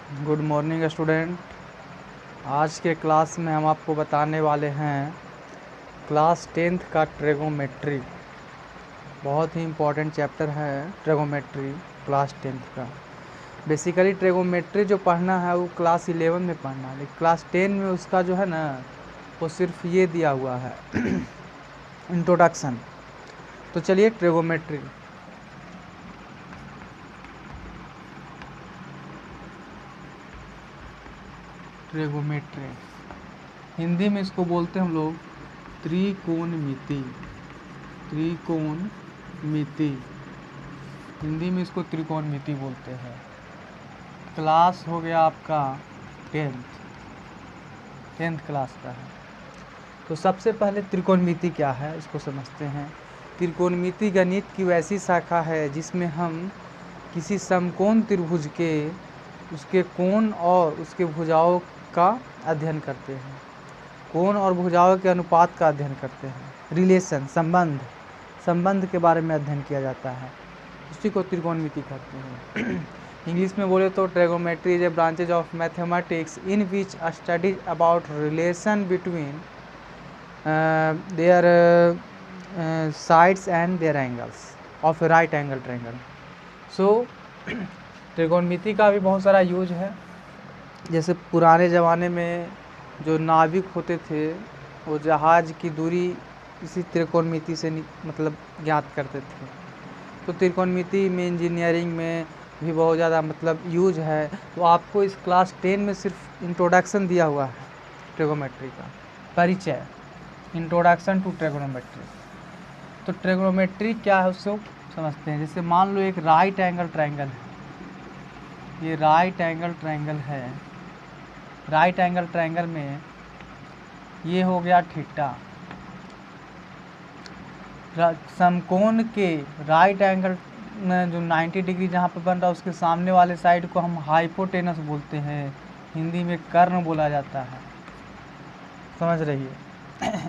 Good morning student. आज के class में हम आपको बताने वाले हैं क्लास 10th का ट्रिगोमेट्री। बहुत ही इम्पोर्टेंट चैप्टर है ट्रिगोमेट्री क्लास 10th का। बेसिकली ट्रिगोमेट्री जो पढ़ना है वो क्लास 11 में पढ़ना है, लेकिन क्लास 10 में उसका जो है ना वो सिर्फ ये दिया हुआ है इंट्रोडक्शन। तो चलिए ट्रिगोमेट्री। ट्रिगोमेट्री हिंदी में इसको बोलते हैं हम लोग त्रिकोणमिति। त्रिकोणमिति हिंदी में इसको त्रिकोणमिति बोलते हैं। क्लास हो गया आपका 10th क्लास का है। तो सबसे पहले त्रिकोणमिति क्या है इसको समझते हैं। त्रिकोणमिति गणित की वैसी शाखा है जिसमें हम किसी समकोण त्रिभुज के उसके कोण और उसके भुजाओं का अध्ययन करते हैं। कोण और भुजाओं के अनुपात का अध्ययन करते हैं। रिलेशन संबंध के बारे में अध्ययन किया जाता है, उसी को त्रिकोणमिति कहते हैं। इंग्लिश में बोले तो trigonometry is a branches of mathematics in which studies about relation between their sides and their angles of a right angle triangle. So त्रिकोणमिति का भी बहुत सारा यूज है। जैसे पुराने ज़माने में जो नाविक होते थे वो जहाज़ की दूरी इसी त्रिकोणमिति से मतलब ज्ञात करते थे। तो त्रिकोणमिति में इंजीनियरिंग में भी बहुत ज़्यादा मतलब यूज है। तो आपको इस क्लास 10 में सिर्फ इंट्रोडक्शन दिया हुआ है ट्रिगोमेट्री का परिचय, इंट्रोडक्शन टू ट्रिगोनोमेट्री। तो ट्रिगोनोमेट्री क्या है उसको समझते हैं। जैसे मान लो एक राइट एंगल ट्रायंगल है, ये राइट एंगल ट्रायंगल है। राइट एंगल ट्रायंगल में ये हो गया थीटा। समकोण के राइट एंगल में जो 90 डिग्री जहाँ पर बन रहा है उसके सामने वाले साइड को हम हाइपोटेनस बोलते हैं, हिंदी में कर्ण बोला जाता है। समझ रहिए।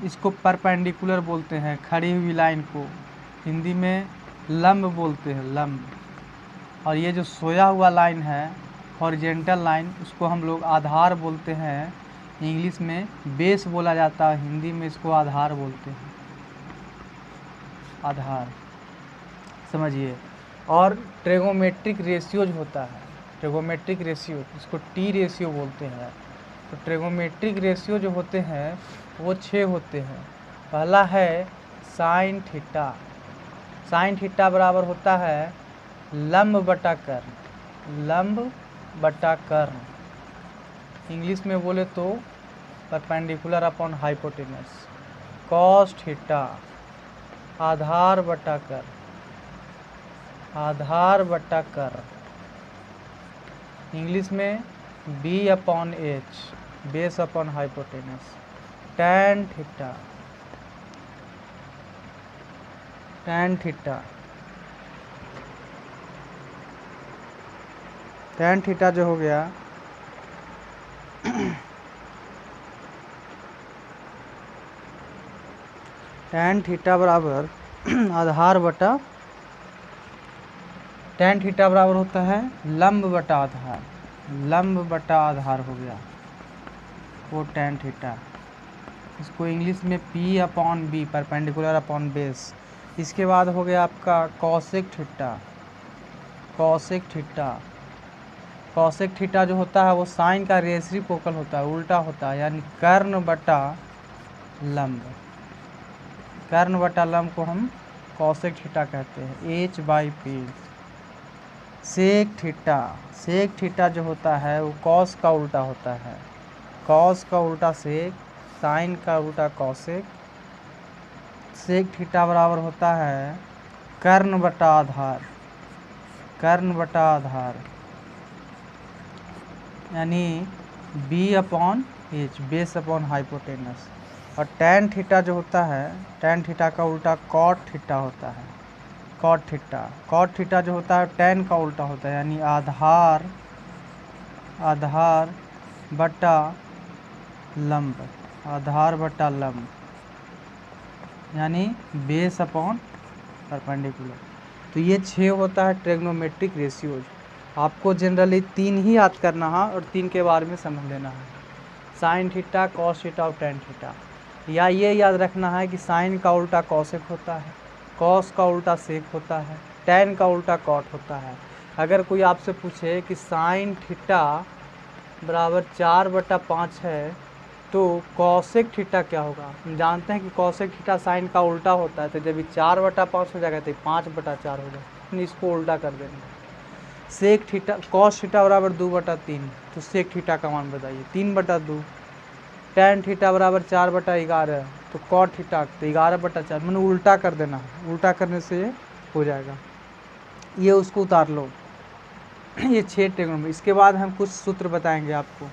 इसको परपेंडिकुलर बोलते हैं, खड़ी हुई लाइन को हिंदी में लंब बोलते हैं, लंब। और ये जो सोया हुआ लाइन है हॉरिजेंटल लाइन, उसको हम लोग आधार बोलते हैं, इंग्लिश में बेस बोला जाता है, हिंदी में इसको आधार बोलते हैं, आधार। समझिए। और ट्रिगोमेट्रिक रेशियो जो होता है, ट्रिगोमेट्रिक रेशियो इसको टी रेशियो बोलते हैं। तो ट्रिगोमेट्रिक रेशियो जो होते हैं वो 6 होते हैं। पहला है साइन थीटा। साइन थीटा बराबर होता है लंब बटा कर्ण, लंब बटा कर्ण। इंग्लिश में बोले तो perpendicular upon hypotenuse. Cos theta आधार बटा कर्ण, आधार बटा कर्ण। इंग्लिश में B upon H, base upon hypotenuse. Tan theta, tan theta, tan theta जो हो गया टैन थीटा बराबर आधार बटा, टैन थीटा बराबर होता है लंब बटा आधार, लंब बटा आधार हो गया वो टैन थीटा। इसको इंग्लिश में P upon B, perpendicular upon base. इसके बाद हो गया आपका cosec theta. Cosec theta, cosec theta जो होता है वो साइन का रेसिप्रोकल होता है, उल्टा होता है, यानी कर्ण बटा लंब। कर्ण बटा लंब को हम कॉसेक थीटा कहते हैं, H by P. Sec theta, sec theta जो होता है वो कॉस का उल्टा होता है, कॉस का उल्टा सेक, साइन का उल्टा कॉसेक। सेक थीटा बराबर होता है कर्ण बटा आधार, कर्ण बटा आधार, यानी B upon H, base upon hypotenuse. और टैन थीटा जो होता है, टैन थीटा का उल्टा कॉट थीटा होता है, कॉट थीटा। कॉट थीटा जो होता है टैन का उल्टा होता है, यानी आधार, आधार बटा लंब, आधार बटा लंब, यानी बेस अपॉन परपेंडिकुलर। तो ये 6 होता है ट्रिग्नोमेट्रिक रेशियोज। आपको जनरली 3 ही याद करना है और 3 के बारे में समझ लेना है, साइन थीटा, कॉस थीटा और टेन थीटा। या ये याद रखना है कि साइन का उल्टा कॉसेक होता है, कॉस का उल्टा सेक होता है, टेन का उल्टा कॉट होता है। अगर कोई आपसे पूछे कि साइन थीटा बराबर 4/5 है तो कॉसेक थीटा क्या होगा, हम जानते हैं कि कॉसेक थीटा साइन का उल्टा होता है, तो जब ये 4/5 हो जाएगा तो 5/4 हो जाएगा, इसको उल्टा कर देंगे। सेक थीटा, कॉस थीटा बराबर 2/3, तो सेक थीटा का मान बताइए 3/2। टेन थीटा बराबर 4/11, तो कॉट थीटा तो 11/4, मैंने उल्टा कर देना है, उल्टा करने से ये हो जाएगा। ये उसको उतार लो ये 6 ट्रिग्नोमेट्री। इसके बाद हम कुछ सूत्र बताएंगे आपको।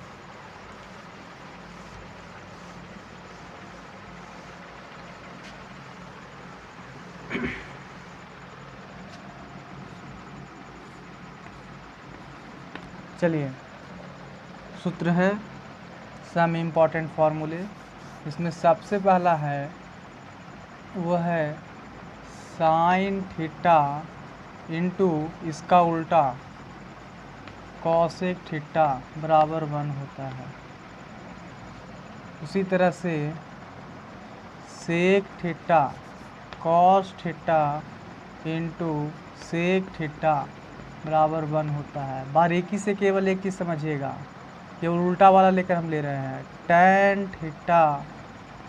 चलिए, सूत्र है सम इम्पॉर्टेंट फार्मूले। इसमें सबसे पहला है वो है साइन थीटा इंटू इसका उल्टा कॉसेक थीटा बराबर 1 होता है। उसी तरह से sec theta cos theta into sec theta बराबर 1 होता है। बारीकी से केवल एक चीज़ समझिएगा, केवल उल्टा वाला लेकर हम ले रहे हैं। Tan theta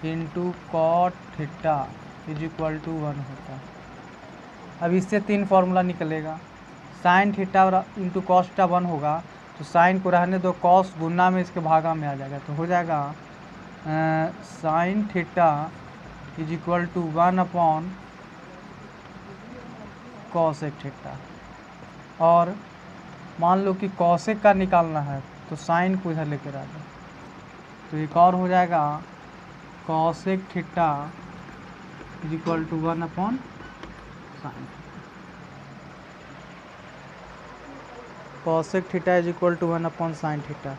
into cot theta is equal to 1 होता है। अब इससे 3 फार्मूला निकलेगा। Sine theta into cos theta 1 होगा, तो साइन को रहने दो, कॉस गुना में इसके भागा में आ जाएगा, तो हो जाएगा sine theta is equal to 1 cosec theta. और मान लो कि कॉसेक का निकालना है तो साइन को इधर लेकर आ जाए, तो एक और हो जाएगा cosec theta is equal to 1 sine. Cosec theta is equal to 1 sine theta.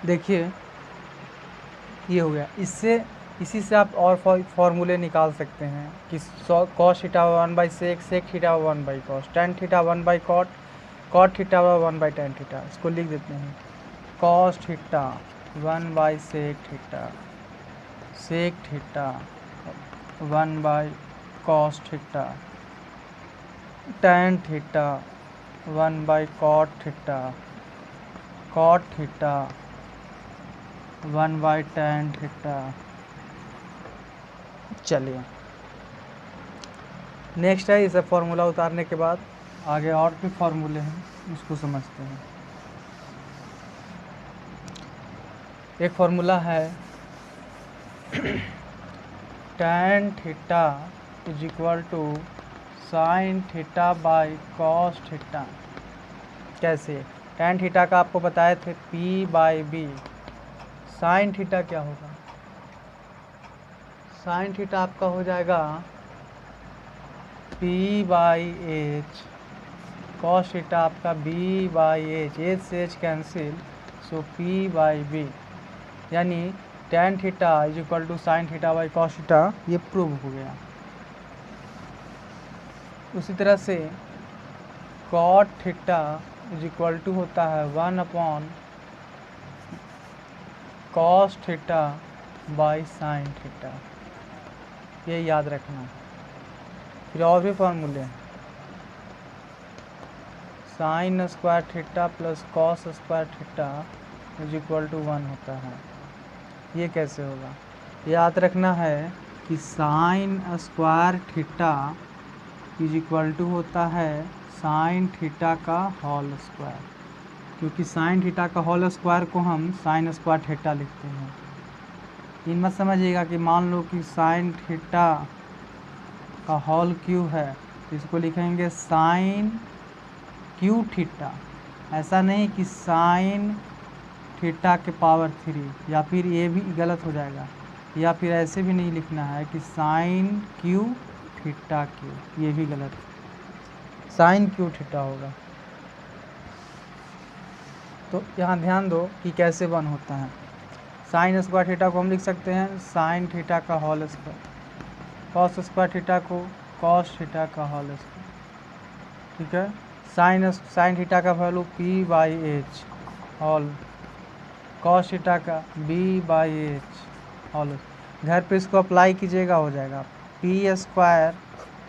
देखिए ये हो गया। इसी से आप और फार्मूले निकाल सकते हैं कि कॉस थीटा 1/सेक, सेक थीटा 1/कॉस, टेन थीटा 1/कॉट, कॉट थीटा 1/टेन थीटा। इसको लिख देते हैं कॉस थीटा 1/सेक थीटा, सेक थीटा 1/कॉस थीटा, टेन थीटा 1/कॉट थीटा, कॉट थीटा 1/टेन थीटा। चलिए नेक्स्ट है, इसे फार्मूला उतारने के बाद आगे और भी फार्मूले हैं उसको समझते हैं। एक फार्मूला है tan theta is equal to sine theta by cos theta. कैसे? टेन थीटा का आपको बताए थे P/B। साइन थीटा क्या होगा? साइन थीटा आपका हो जाएगा P/H, कॉस थीटा आपका B/H, H से H कैंसिल, सो P/B, यानी tan theta is equal to sine theta by cos theta. ये प्रूव हो गया। उसी तरह से cot theta is equal to होता है 1 cos theta by sine theta. ये याद रखना। फिर और भी फार्मूले हैं, sine square theta plus cos square theta is equal to 1 होता है। ये कैसे होगा? याद रखना है कि sine square theta is equal to होता है साइन थीटा का होल स्क्वायर, क्योंकि साइन थीटा का होल स्क्वायर को हम साइन स्क्वायर थीटा लिखते हैं। ये मत समझिएगा कि मान लो कि साइन थीटा का होल क्यू है, इसको लिखेंगे साइन क्यू थीटा। ऐसा नहीं कि साइन थीटा के पावर 3, या फिर ये भी गलत हो जाएगा, या फिर ऐसे भी नहीं लिखना है कि साइन क्यू थीटा क्यू, ये भी गलत, साइन क्यू थीटा होगा। तो यहाँ ध्यान दो कि कैसे 1 होता है। साइन स्क्वायर थीटा को हम लिख सकते हैं साइन थीटा का whole square, cos square theta को कॉस थीटा का होल स्क्वायर, ठीक है। साइन थीटा का value P by H whole, cos theta का बी बाई एच होल। घर पे इसको अप्लाई कीजिएगा, हो जाएगा P square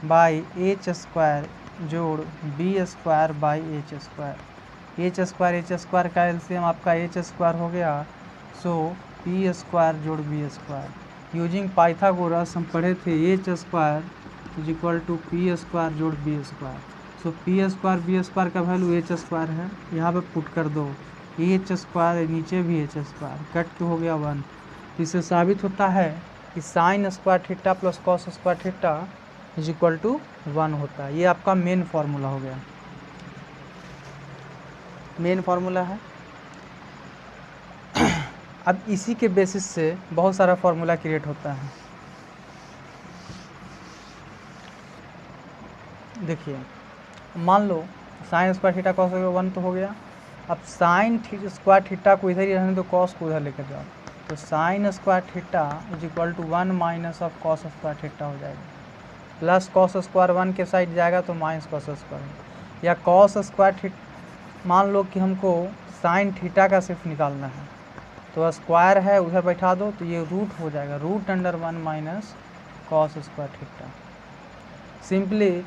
by H square जोड़ B square by H square. H square का एलसीएम आपका एच स्क्वायर हो गया, सो पी स्क्वायर जोड़ बी स्क्वायर। यूजिंग पाइथागोरस हम पढ़े थे H square is equal to P square जोड़ B square. So P square B square का वैल्यू एच स्क्वायर है, यहाँ पे पुट कर दो एच स्क्वायर, नीचे भी एच स्क्वायर, कट के हो गया 1। इससे साबित होता है कि sine square theta plus cos square theta is equal to 1 होता है। ये आपका मेन फार्मूला हो गया, मेन फार्मूला है। अब इसी के बेसिस से बहुत सारा फार्मूला क्रिएट होता है। देखिए, मान लो साइन स्क्वायर थीटा कॉस 1 तो हो गया। अब साइन स्क्वायर थीटा को इधर ही रहने दो, कॉस को उधर लेकर जाओ, तो sine square theta is equal to 1 minus of cos square theta हो जाएगा। प्लस कॉस स्क्वायर 1 के साइड जाएगा तो माइनस कॉस स्क्वायर, या कॉस स्क्वायर थीटा। मान लो कि हमको साइन थीटा का सिर्फ निकालना है, तो स्क्वायर है उधर बैठा दो, तो ये रूट हो जाएगा, root under 1 minus cos square theta. Simply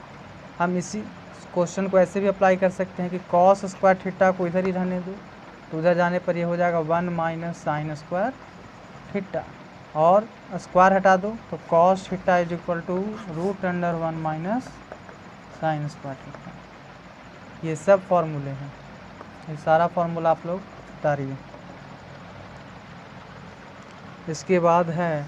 हम इसी क्वेश्चन को ऐसे भी अप्लाई कर सकते हैं कि कॉस स्क्वायर थीटा को इधर ही रहने दो, तो उधर जाने पर ये हो जाएगा 1 माइनस साइन स्क्वायर थीटा, और स्क्वायर हटा दो तो cos theta is equal to root under 1 minus sine square theta. ये सब फॉर्मूले हैं, ये सारा फार्मूला आप लोग उतारिए। इसके बाद है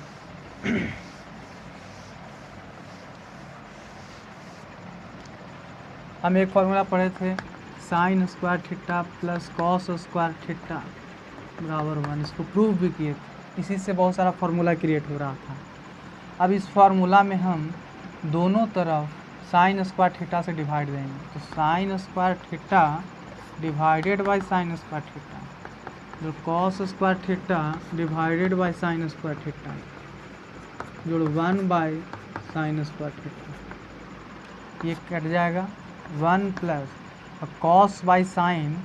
हम एक फार्मूला पढ़े थे sign square theta plus cos square theta बराबर 1, इसको प्रूव भी किए थे। इसी से बहुत सारा फार्मूला क्रिएट हो रहा था। अब इस फार्मूला में हम दोनों तरफ साइन स्क्वायर थीटा से डिवाइड देंगे, तो sine square theta divided by sine square theta, जो cos square theta divided by sine square theta जोड़ 1 बाय साइन स्क्वायर थीटा, ये कट जाएगा 1 plus cos by sine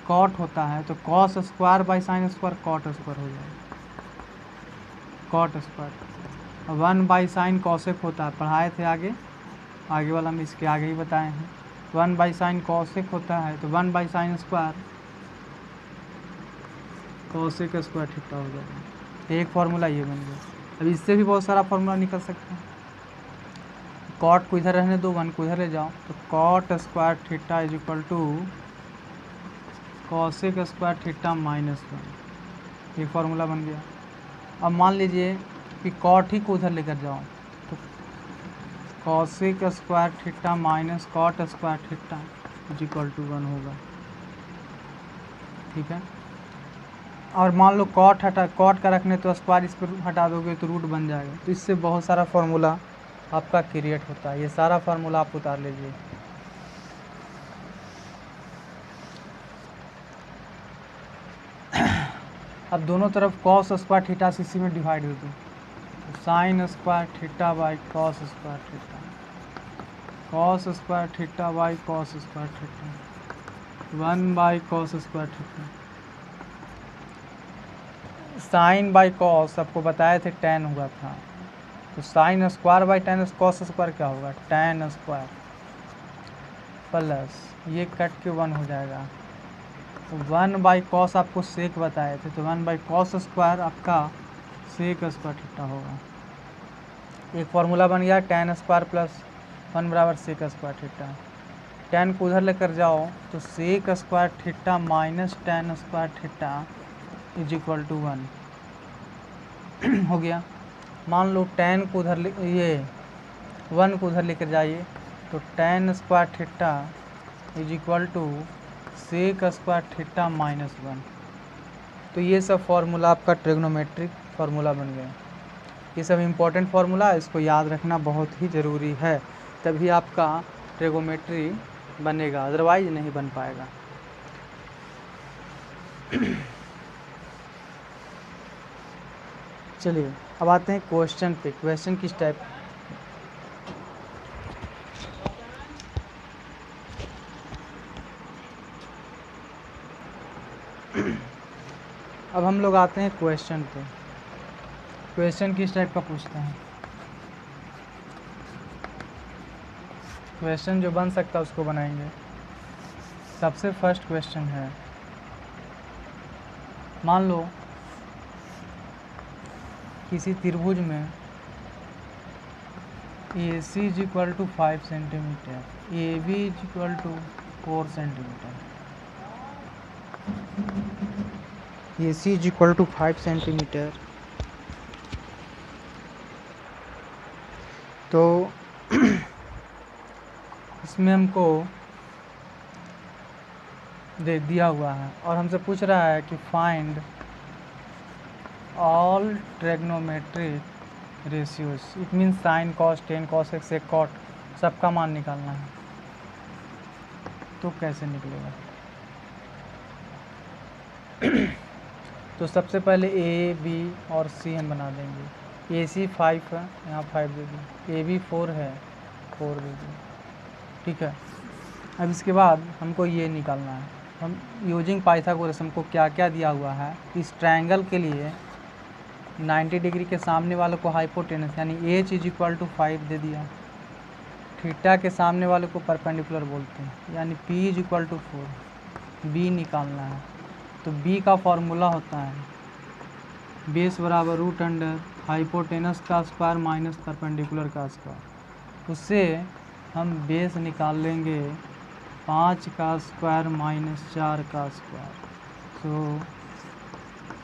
cot होता है, तो cos square by sine square cot square हो जाएगा, cot square. 1 by sine cosec होता है, पढ़ाए थे आगे वाला में इसके आगे ही बताए हैं। 1 बाई साइन कॉसेक होता है, तो 1 by sine square cosec square theta हो जाएगा। एक फार्मूला ये बन गया। अब इससे भी बहुत सारा फार्मूला निकल सकता है। कॉट को इधर रहने दो, 1 को इधर ले जाओ, तो cot square theta is equal to cosec square theta minus 1, ये फार्मूला बन गया। अब मान लीजिए कि कॉट ही को उधर लेकर जाओ, तो cosec square theta minus cot square theta is equal to 1 होगा, ठीक है। और मान लो कॉट का रखने तो स्क्वायर इस पर हटा दोगे तो रूट बन जाएगा। तो इससे बहुत सारा फार्मूला आपका क्रिएट होता है। ये सारा फार्मूला आप उतार लीजिए। अब दोनों तरफ कॉस स्क्वायर थीटा से इसी में डिवाइड हो दो, तो sine square theta by cos square theta, cos square theta by cos square theta, 1 by cos square theta. Sine by cos आपको बताए थे tan हुआ था, तो sine square by tan cos square क्या होगा, tan स्क्वायर प्लस ये cut के 1 हो जाएगा, तो 1 बाई कॉस आपको सेक बताए थे, तो 1 बाई कॉस स्क्वायर आपका सेक स्क्वायर थीटा होगा। एक फार्मूला बन गया tan स्क्वायर प्लस 1 बराबर सेक स्क्वायर थीटा। tan को उधर लेकर जाओ तो sec square theta minus tan square theta is equal to 1 हो गया। मान लो tan को उधर ये 1 को उधर लेकर जाइए, तो tan square theta is equal to sec square theta minus 1। तो ये सब फार्मूला आपका ट्रिग्नोमेट्रिक फार्मूला बन गया। ये सब इम्पोर्टेंट फार्मूला, इसको याद रखना बहुत ही ज़रूरी है, तभी आपका ट्रिग्नोमेट्री बनेगा, अदरवाइज नहीं बन पाएगा। चलिए अब आते हैं क्वेश्चन पे। क्वेश्चन किस टाइप अब हम लोग आते हैं क्वेश्चन पे। क्वेश्चन किस टाइप का पूछते हैं? क्वेश्चन जो बन सकता है उसको बनाएंगे। सबसे फर्स्ट क्वेश्चन है, मान लो किसी त्रिभुज में AC is equal to 5 centimetre, AB is equal to 4 centimetre, AC is equal to 5 centimetre. तो इसमें हमको दे दिया हुआ है और हमसे पूछ रहा है कि find all trigonometric ratios. It means sine, cos, tan, cos x, sec, cot, सबका मान निकालना है। तो कैसे निकलेगा? तो सबसे पहले A, B और C हम बना देंगे। AC 5 है, यहाँ 5 दे दी। AB 4 है, 4 दे दी। ठीक है। अब इसके बाद हमको ये निकालना है। हम यूजिंग पाइथागोरस हमको क्या क्या दिया हुआ है। इस ट्रायंगल के लिए 90 डिग्री के सामने वाले को हाइपोटेनस यानी H इज इक्वल टू 5 दे दिया। थीटा के सामने वाले को परपेंडिकुलर बोलते हैं यानी P is equal to 4। B निकालना है तो B का फॉर्मूला होता है बेस बराबर रूट अंडर हाइपोटेनस का स्क्वायर माइनस परपेंडिकुलर का स्क्वायर। उससे हम बेस निकाल लेंगे 5 का स्क्वायर माइनस 4 का स्क्वायर। तो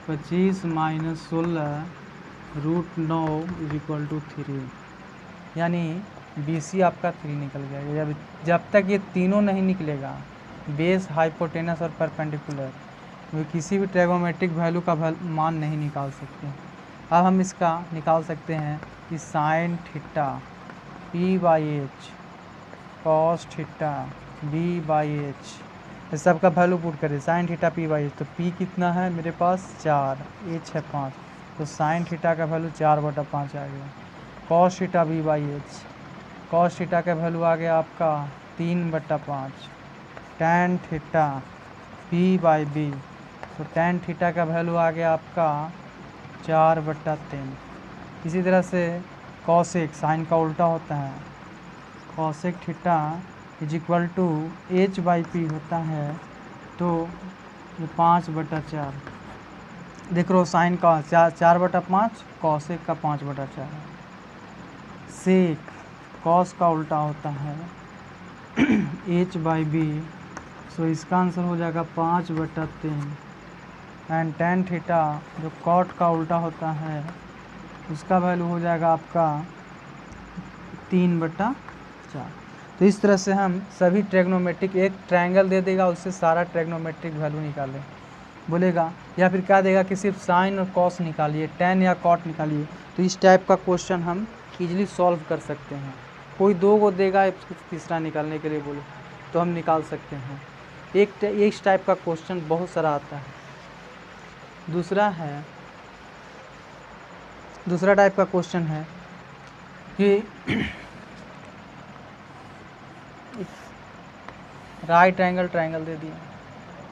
25 minus 16 root 9 is equal to 3 यानी BC आपका 3 निकल जाएगा। जब तक ये तीनों नहीं निकलेगा, बेस, हाइपोटेनस और परपेंडिकुलर, वो किसी भी ट्रिग्नोमेट्रिक वैल्यू का मान नहीं निकाल सकते। अब हम इसका निकाल सकते हैं कि sine theta P/H, cos theta B/H, इस सब का वैल्यू पुट करें। साइन थीटा P/H तो P कितना है मेरे पास 4, H है 5, तो साइन थीटा का वैल्यू 4/5 आ गया। Cos theta B/H, cos theta का वैल्यू आ गया आपका 3/5। टैन थीटा P/B, तो टैन थीटा का वैल्यू आ गया आपका 4/3। इसी तरह से कॉसेक, साइन का उल्टा होता है, cosec theta is equal to H/P होता है, तो ये 5/4। देख लो साइन का 4/5, कॉसेक का 5/4। सेक, कॉस का उल्टा होता है H/B, सो इसका आंसर हो जाएगा 5/3। एंड टैन थीटा जो कॉट का उल्टा होता है उसका वैल्यू हो जाएगा आपका 3/4। तो इस तरह से हम सभी ट्रिग्नोमेट्रिक, एक ट्रायंगल दे देगा उससे सारा ट्रिग्नोमेट्रिक वैल्यू निकालें बोलेगा, या फिर क्या देगा कि सिर्फ साइन और कॉस निकालिए, टैन या कॉट निकालिए। तो इस टाइप का क्वेश्चन हम इजीली सॉल्व कर सकते हैं। कोई 2 को देगा तीसरा निकालने के लिए बोले तो हम निकाल सकते हैं। एक टाइप का क्वेश्चन बहुत सारा आता है। दूसरा टाइप का क्वेश्चन है कि राइट एंगल ट्रायंगल दे दिया,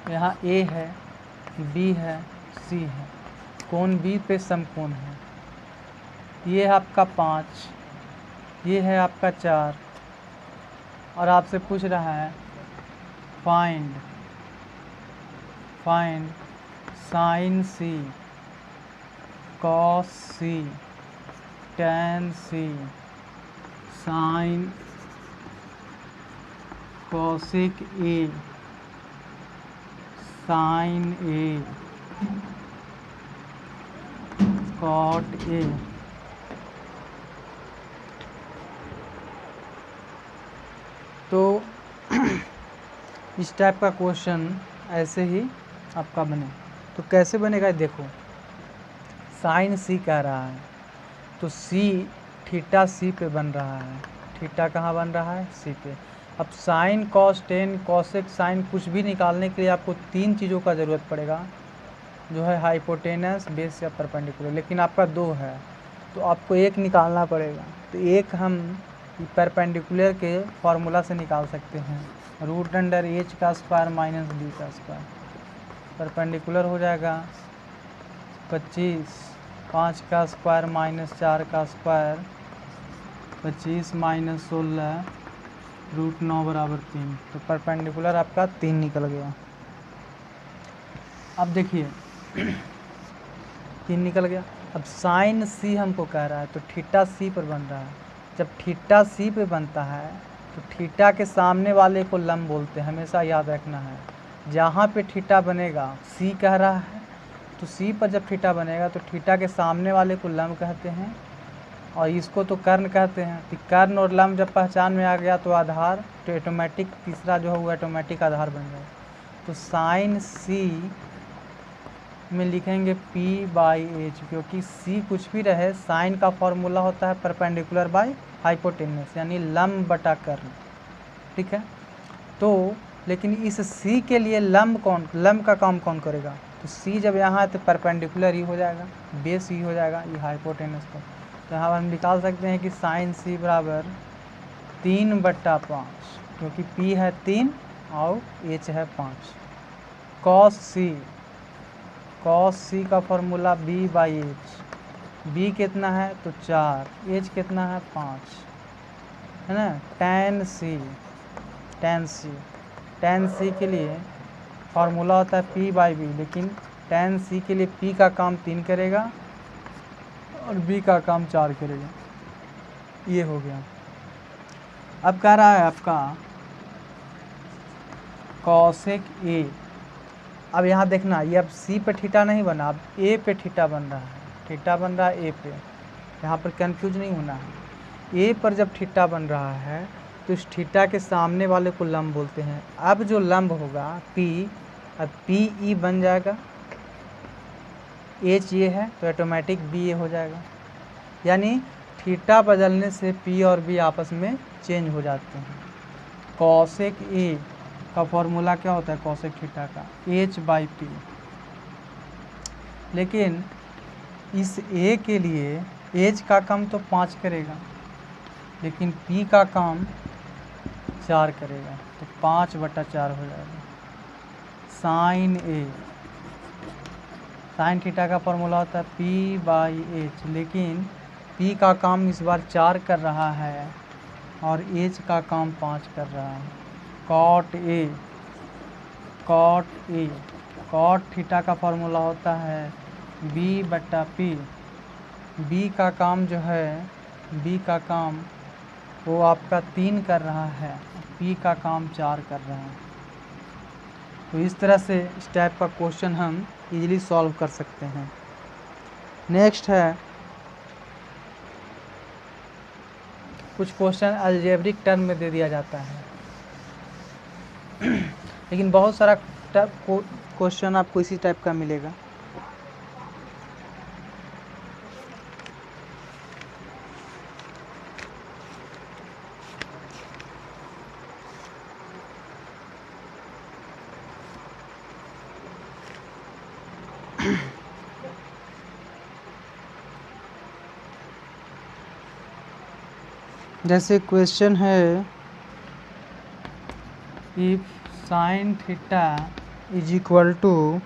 यहाँ A है, B है, C है, कोण B पे समकोण है। ये है आपका 5, ये है आपका 4 और आपसे पूछ रहा है find sine C, cos C, tan C, sine cosec A, sine A, cot A। तो इस टाइप का क्वेश्चन ऐसे ही आपका बने। तो कैसे बनेगा देखो, साइन C कह रहा है तो C थीटा C पे बन रहा है। थीटा कहाँ बन रहा है? C पे। अब sine, cos, tan, cosec, sine कुछ भी निकालने के लिए आपको 3 चीज़ों का ज़रूरत पड़ेगा, जो है हाइपोटेनस, बेस या परपेंडिकुलर। लेकिन आपका 2 है तो आपको 1 निकालना पड़ेगा। तो 1 हम परपेंडिकुलर के फॉर्मूला से निकाल सकते हैं, √H का स्क्वायर माइनस B का स्क्वायर। परपेंडिकुलर हो जाएगा 25, 5 का स्क्वायर माइनस 4 का स्क्वायर, 25 माइनस 16 √9 बराबर 3। तो परपेंडिकुलर आपका 3 निकल गया। अब देखिए 3 निकल गया। अब साइन सी हमको कह रहा है, तो थीटा सी पर बन रहा है। जब थीटा सी पे बनता है तो थीटा के सामने वाले को लंब बोलते हैं, हमेशा याद रखना है। जहाँ पे थीटा बनेगा, सी कह रहा है, तो सी पर जब थीटा बनेगा तो थीटा के सामने वाले को लंब कहते हैं, और इसको तो कर्ण कहते हैं। तो कर्ण और लंब जब पहचान में आ गया तो आधार, तो ऑटोमेटिक तीसरा जो है वो ऑटोमेटिक आधार बन जाएगा। तो साइन सी में लिखेंगे P/H, क्योंकि C कुछ भी रहे, साइन का फॉर्मूला होता है परपेंडिकुलर बाय हाइपोटेनस, यानी लंब बटा कर्ण। ठीक है, तो लेकिन इस C के लिए लंब का काम कौन करेगा? तो C जब यहाँ है तो परपेंडिकुलर ही हो जाएगा, बेस ही हो जाएगा ये हाइपोटेनस का। तो यहाँ हम निकाल सकते हैं कि साइन C बराबर 3/5, क्योंकि P है 3 और H है 5। कॉस सी का फॉर्मूला B/H, B कितना है तो 4, H कितना है 5, है ना। tan C के लिए फॉर्मूला होता है P/B, लेकिन tan C के लिए P का काम 3 करेगा और B का काम 4 करेगा। ये हो गया। अब कह रहा है आपका cosec A। अब यहाँ देखना, ये अब C पे थीटा नहीं बना, अब A पे थीटा बन रहा है, थीटा बन रहा है A पे। यहाँ पर कंफ्यूज नहीं होना है। A पर जब थीटा बन रहा है तो इस थीटा के सामने वाले को लंब बोलते हैं। अब जो लंब होगा P, अब PE बन जाएगा, H ये है तो ऑटोमेटिक B ये हो जाएगा। यानी थीटा बदलने से P और B आपस में चेंज हो जाते हैं। कॉसेक A का फॉर्मूला क्या होता है कॉसेक थीटा का? H/P। लेकिन इस A के लिए H का काम तो 5 करेगा, लेकिन P का काम 4 करेगा, तो 5/4 हो जाएगा। साइन थीटा का फॉर्मूला होता है P/H, लेकिन P का काम इस बार 4 कर रहा है और H का काम 5 कर रहा है। कॉट थीटा का फॉर्मूला होता है B/P। B का काम जो है, B का काम वो आपका 3 कर रहा है, P का काम 4 कर रहा है। तो इस तरह से इस टाइप का क्वेश्चन हम इजीली सॉल्व कर सकते हैं। नेक्स्ट है कुछ क्वेश्चन अलजेब्रिक टर्म में दे दिया जाता है, लेकिन बहुत सारा क्वेश्चन आपको इसी टाइप का मिलेगा। जैसे क्वेश्चन है, if sine theta is equal to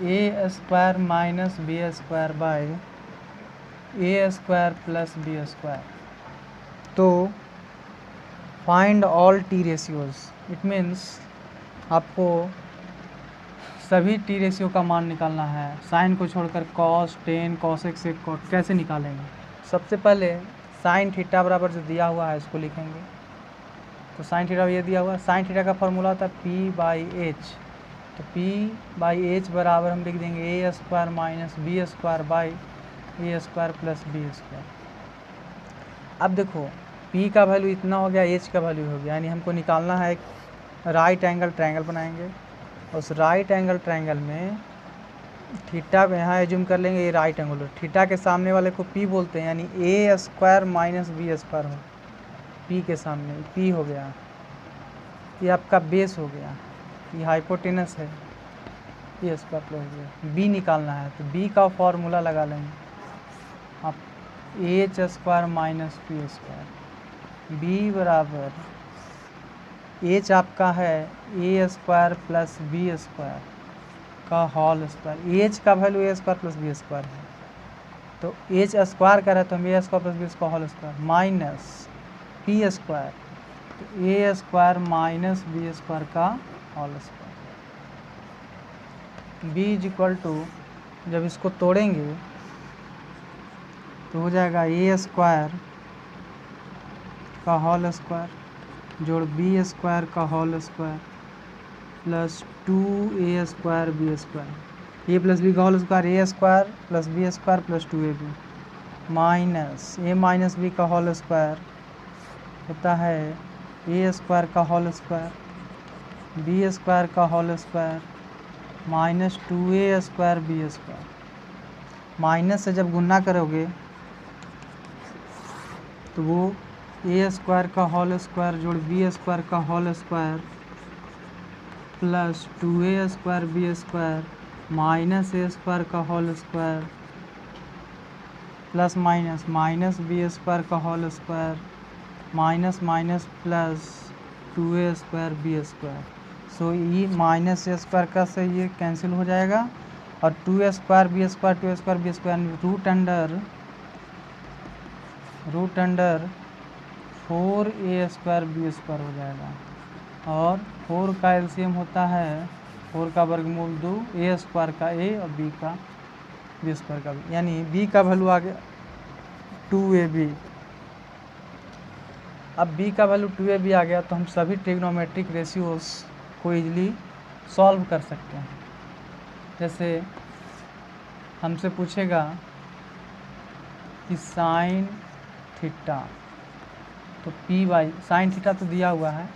A² minus B² by A² plus B², तो find all T ratios. It means आपको सभी टी रेशियो का मान निकालना है, साइन को छोड़कर। कॉस, टेन, कॉसेक, सेक, कॉट कैसे निकालेंगे? सबसे पहले साइन थीटा बराबर जो दिया हुआ है इसको लिखेंगे। तो साइन थीटा ये दिया हुआ है, साइन थीटा का फॉर्मूला होता है P/H। तो P/H बराबर हम लिख देंगे A² minus B² by A² plus B²। अब देखो P का वैल्यू इतना हो गया, H का वैल्यू हो गया, यानी हमको निकालना है एक राइट एंगल ट्रायंगल बनाएंगे। उस राइट एंगल ट्रायंगल में थीटा को यहाँ एज्यूम कर लेंगे, ये राइट एंगल, थीटा के सामने वाले को P बोलते हैं, यानी A² माइनस B² हो, P के सामने P हो गया, ये आपका बेस हो गया, ये हाइपोटेनस है, A² प्लस हो गया। B निकालना है तो B का फॉर्मूला लगा लेंगे आप, H² माइनस P²। B बराबर H आपका है A² प्लस B², का होल स्क्वायर। एच का value A square plus B square है, तो एच स्क्वायर का है तो हम A square plus B square whole square minus P square, तो A square minus B square का whole square. B is equal to, जब इसको तोड़ेंगे तो हो जाएगा ए स्क्वायर का होल स्क्वायर जोड़ बी स्क्वायर का whole square plus 2a square B square, A plus B का whole square A square plus B square plus 2ab minus A minus B का होल स्क्वायर होता है A square का whole square B square का whole square minus 2a square B square. Minus से जब गुना करोगे तो वो ए स्क्वायर का होल स्क्वायर जोड़ बी स्क्वायर का whole square plus 2a square B square minus A square का whole square plus minus minus B square का whole square minus minus plus 2a square B square. So ये minus A square का से ये cancel हो जाएगा और 2a square B square 2a square B square root under 4a square B square हो जाएगा। और 4 का एलसीएम होता है 4 का वर्गमूल 2, ए स्क्वायर का ए और बी का बी स्क्वायर का बी, यानी बी का वैल्यू आ गया 2ab। अब बी का वैल्यू 2ab आ गया तो हम सभी ट्रिग्नोमेट्रिक रेशियोज को इजीली सॉल्व कर सकते हैं। जैसे हमसे पूछेगा कि साइन थीटा, तो पी बाई साइन थीटा तो दिया हुआ है,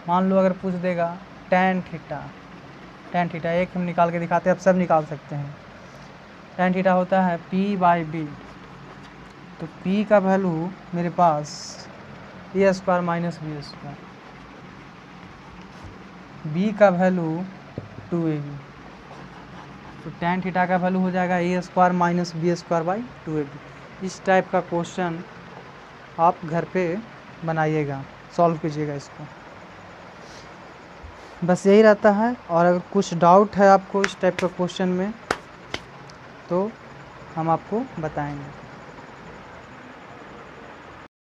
मान लो अगर पूछ देगा टेन थीटा एक हम निकाल के दिखाते हैं, अब सब निकाल सकते हैं। टेन थीटा होता है पी बाई बी, तो पी का वैल्यू मेरे पास A square minus B square, B का वैल्यू 2ab, तो टेन थीटा का वैल्यू हो जाएगा A square minus B square by 2ab। इस टाइप का क्वेश्चन आप घर पे बनाइएगा, सॉल्व कीजिएगा इसको, बस यही रहता है। और अगर कुछ डाउट है आपको इस टाइप का क्वेश्चन में तो हम आपको बताएंगे।